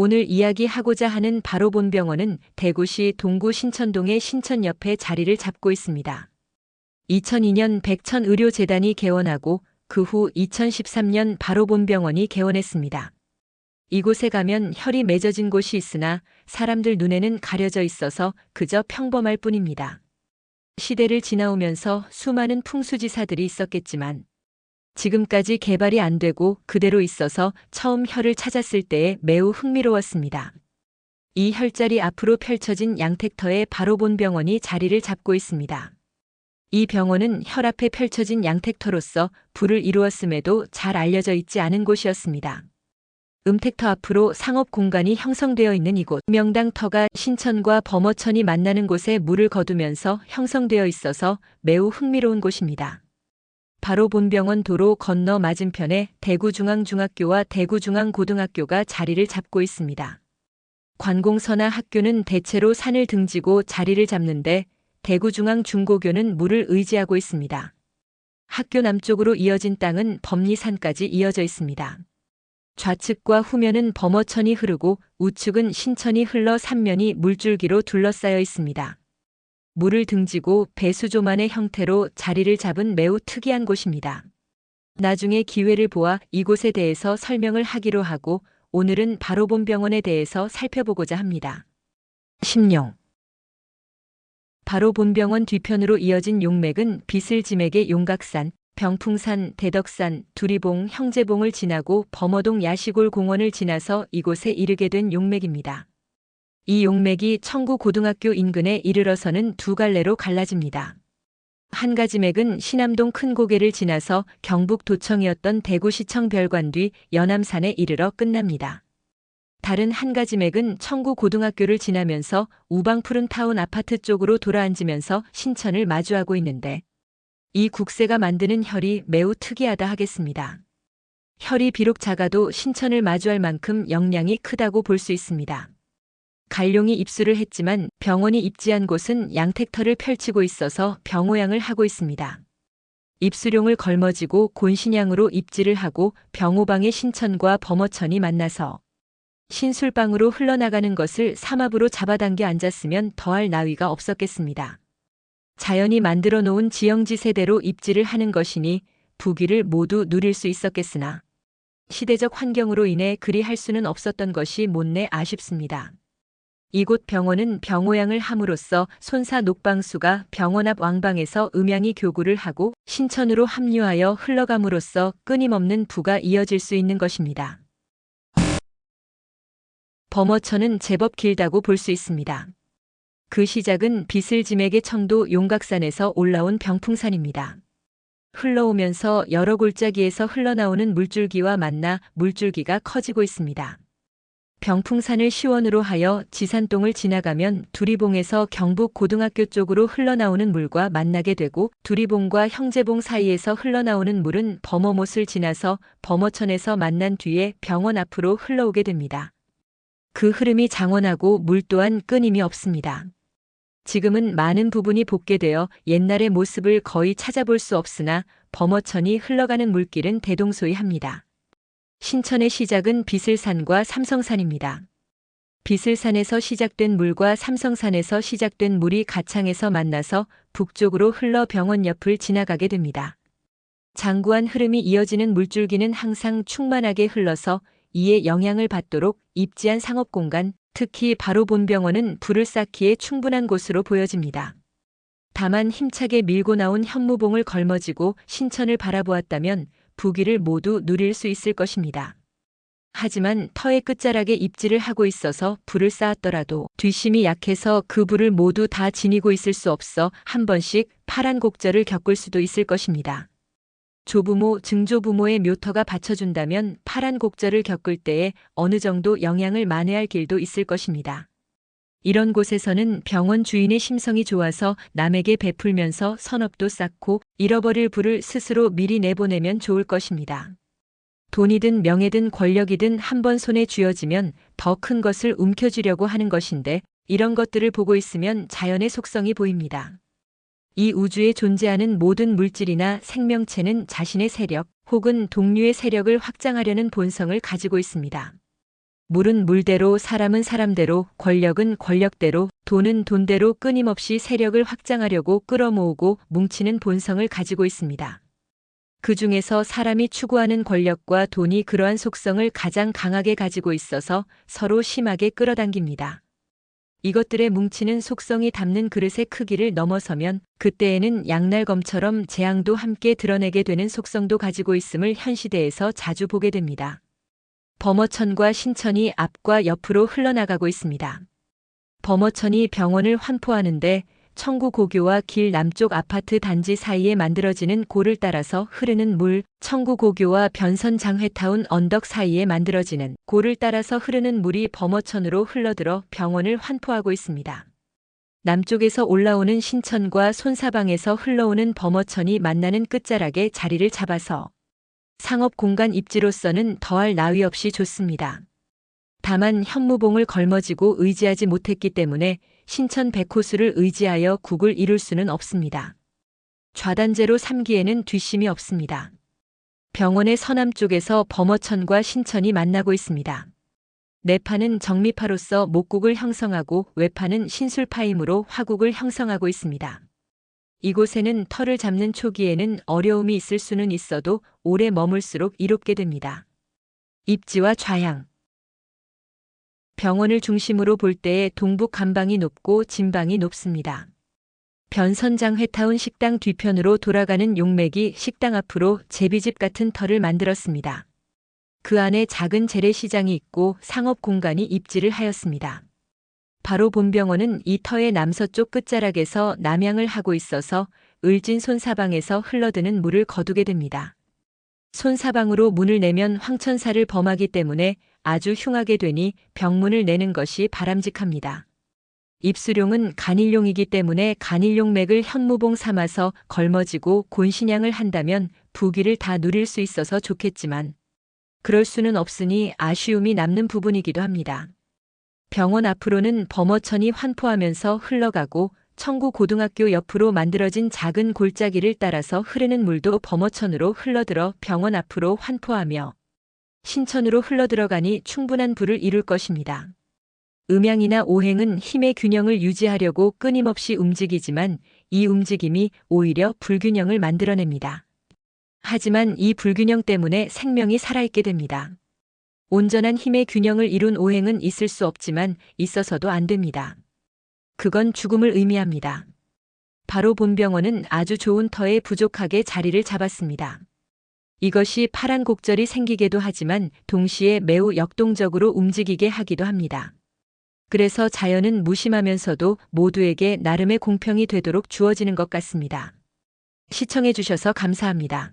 오늘 이야기하고자 하는 바로본병원은 대구시 동구 신천동의 신천 옆에 자리를 잡고 있습니다. 2002년 백천의료재단이 개원하고 그 후 2013년 바로본병원이 개원했습니다. 이곳에 가면 혈이 맺어진 곳이 있으나 사람들 눈에는 가려져 있어서 그저 평범할 뿐입니다. 시대를 지나오면서 수많은 풍수지사들이 있었겠지만 지금까지 개발이 안 되고 그대로 있어서 처음 혈을 찾았을 때에 매우 흥미로웠습니다. 이 혈자리 앞으로 펼쳐진 양택터에 바로본병원이 자리를 잡고 있습니다. 이 병원은 혈 앞에 펼쳐진 양택터로서 부를 이루었음에도 잘 알려져 있지 않은 곳이었습니다. 음택터 앞으로 상업 공간이 형성되어 있는 이곳, 명당터가 신천과 범어천이 만나는 곳에 물을 거두면서 형성되어 있어서 매우 흥미로운 곳입니다. 바로본병원 도로 건너 맞은편에 대구중앙중학교와 대구중앙고등학교가 자리를 잡고 있습니다. 관공서나 학교는 대체로 산을 등지고 자리를 잡는데 대구중앙중고교는 물을 의지하고 있습니다. 학교 남쪽으로 이어진 땅은 범리산까지 이어져 있습니다. 좌측과 후면은 범어천이 흐르고 우측은 신천이 흘러 삼면이 물줄기로 둘러싸여 있습니다. 물을 등지고 배수조만의 형태로 자리를 잡은 매우 특이한 곳입니다. 나중에 기회를 보아 이곳에 대해서 설명을 하기로 하고 오늘은 바로본병원에 대해서 살펴보고자 합니다. 심령. 바로본병원 뒤편으로 이어진 용맥은 비슬지맥의 용각산, 병풍산, 대덕산, 두리봉, 형제봉을 지나고 범어동 야시골 공원을 지나서 이곳에 이르게 된 용맥입니다. 이 용맥이 청구고등학교 인근에 이르러서는 두 갈래로 갈라집니다. 한 가지 맥은 신암동 큰고개를 지나서 경북도청이었던 대구시청 별관 뒤 연암산에 이르러 끝납니다. 다른 한 가지 맥은 청구고등학교를 지나면서 우방푸른타운 아파트 쪽으로 돌아앉으면서 신천을 마주하고 있는데 이 국세가 만드는 혈이 매우 특이하다 하겠습니다. 혈이 비록 작아도 신천을 마주할 만큼 영향이 크다고 볼 수 있습니다. 갈룡이 입수를 했지만 병원이 입지한 곳은 양택터를 펼치고 있어서 병오양을 하고 있습니다. 입수룡을 걸머지고 곤신양으로 입지를 하고 병오방의 신천과 범어천이 만나서 신술방으로 흘러나가는 것을 삼합으로 잡아당겨 앉았으면 더할 나위가 없었겠습니다. 자연이 만들어 놓은 지형지세대로 입지를 하는 것이니 부귀를 모두 누릴 수 있었겠으나 시대적 환경으로 인해 그리 할 수는 없었던 것이 못내 아쉽습니다. 이곳 병원은 병오양을 함으로써 손사 녹방수가 병원 앞 왕방에서 음양이 교구를 하고 신천으로 합류하여 흘러감으로써 끊임없는 부가 이어질 수 있는 것입니다. 범어천은 제법 길다고 볼 수 있습니다. 그 시작은 비슬지맥의 청도 용각산에서 올라온 병풍산입니다. 흘러오면서 여러 골짜기에서 흘러나오는 물줄기와 만나 물줄기가 커지고 있습니다. 병풍산을 시원으로 하여 지산동을 지나가면 두리봉에서 경북고등학교 쪽으로 흘러나오는 물과 만나게 되고 두리봉과 형제봉 사이에서 흘러나오는 물은 범어못을 지나서 범어천에서 만난 뒤에 병원 앞으로 흘러오게 됩니다. 그 흐름이 장원하고 물 또한 끊임이 없습니다. 지금은 많은 부분이 복개되어 옛날의 모습을 거의 찾아볼 수 없으나 범어천이 흘러가는 물길은 대동소이합니다. 신천의 시작은 비슬산과 삼성산입니다. 비슬산에서 시작된 물과 삼성산에서 시작된 물이 가창에서 만나서 북쪽으로 흘러 병원 옆을 지나가게 됩니다. 장구한 흐름이 이어지는 물줄기는 항상 충만하게 흘러서 이에 영향을 받도록 입지한 상업공간, 특히 바로본병원은 불을 쌓기에 충분한 곳으로 보여집니다. 다만 힘차게 밀고 나온 현무봉을 걸머지고 신천을 바라보았다면 부귀를 모두 누릴 수 있을 것입니다. 하지만 터의 끝자락에 입지를 하고 있어서 불을 쌓았더라도 뒷심이 약해서 그 불을 모두 다 지니고 있을 수 없어 한 번씩 파란 곡절을 겪을 수도 있을 것입니다. 조부모, 증조부모의 묘터가 받쳐준다면 파란 곡절을 겪을 때에 어느 정도 영향을 만회할 길도 있을 것입니다. 이런 곳에서는 병원 주인의 심성이 좋아서 남에게 베풀면서 선업도 쌓고 잃어버릴 부를 스스로 미리 내보내면 좋을 것입니다. 돈이든 명예든 권력이든 한번 손에 쥐어지면 더 큰 것을 움켜쥐려고 하는 것인데 이런 것들을 보고 있으면 자연의 속성이 보입니다. 이 우주에 존재하는 모든 물질이나 생명체는 자신의 세력 혹은 동류의 세력을 확장하려는 본성을 가지고 있습니다. 물은 물대로, 사람은 사람대로, 권력은 권력대로, 돈은 돈대로 끊임없이 세력을 확장하려고 끌어모으고 뭉치는 본성을 가지고 있습니다. 그 중에서 사람이 추구하는 권력과 돈이 그러한 속성을 가장 강하게 가지고 있어서 서로 심하게 끌어당깁니다. 이것들의 뭉치는 속성이 담는 그릇의 크기를 넘어서면 그때에는 양날검처럼 재앙도 함께 드러내게 되는 속성도 가지고 있음을 현 시대에서 자주 보게 됩니다. 범어천과 신천이 앞과 옆으로 흘러나가고 있습니다. 범어천이 병원을 환포하는데 청구고교와 길 남쪽 아파트 단지 사이에 만들어지는 고를 따라서 흐르는 물, 청구고교와 변선장회타운 언덕 사이에 만들어지는 고를 따라서 흐르는 물이 범어천으로 흘러들어 병원을 환포하고 있습니다. 남쪽에서 올라오는 신천과 손사방에서 흘러오는 범어천이 만나는 끝자락에 자리를 잡아서 상업 공간 입지로서는 더할 나위 없이 좋습니다. 다만 현무봉을 걸머지고 의지하지 못했기 때문에 신천 백호수를 의지하여 국을 이룰 수는 없습니다. 좌단제로 삼기에는 뒷심이 없습니다. 병원의 서남쪽에서 범어천과 신천이 만나고 있습니다. 내파는 정미파로서 목국을 형성하고 외파는 신술파이므로 화국을 형성하고 있습니다. 이곳에는 터를 잡는 초기에는 어려움이 있을 수는 있어도 오래 머물수록 이롭게 됩니다. 입지와 좌향. 병원을 중심으로 볼 때에 동북 간방이 높고 진방이 높습니다. 변선장회타운 식당 뒤편으로 돌아가는 용맥이 식당 앞으로 제비집 같은 터를 만들었습니다. 그 안에 작은 재래시장이 있고 상업 공간이 입지를 하였습니다. 바로 본병원은 이 터의 남서쪽 끝자락에서 남향을 하고 있어서 을진 손사방에서 흘러드는 물을 거두게 됩니다. 손사방으로 문을 내면 황천사를 범하기 때문에 아주 흉하게 되니 병문을 내는 것이 바람직합니다. 입수룡은 간일룡이기 때문에 간일룡맥을 현무봉 삼아서 걸머지고 곤신양을 한다면 부귀를 다 누릴 수 있어서 좋겠지만 그럴 수는 없으니 아쉬움이 남는 부분이기도 합니다. 병원 앞으로는 범어천이 환포하면서 흘러가고 청구고등학교 옆으로 만들어진 작은 골짜기를 따라서 흐르는 물도 범어천으로 흘러들어 병원 앞으로 환포하며 신천으로 흘러들어가니 충분한 부를 이룰 것입니다. 음양이나 오행은 힘의 균형을 유지하려고 끊임없이 움직이지만 이 움직임이 오히려 불균형을 만들어냅니다. 하지만 이 불균형 때문에 생명이 살아있게 됩니다. 온전한 힘의 균형을 이룬 오행은 있을 수 없지만 있어서도 안 됩니다. 그건 죽음을 의미합니다. 바로 본병원은 아주 좋은 터에 부족하게 자리를 잡았습니다. 이것이 파란 곡절이 생기게도 하지만 동시에 매우 역동적으로 움직이게 하기도 합니다. 그래서 자연은 무심하면서도 모두에게 나름의 공평이 되도록 주어지는 것 같습니다. 시청해 주셔서 감사합니다.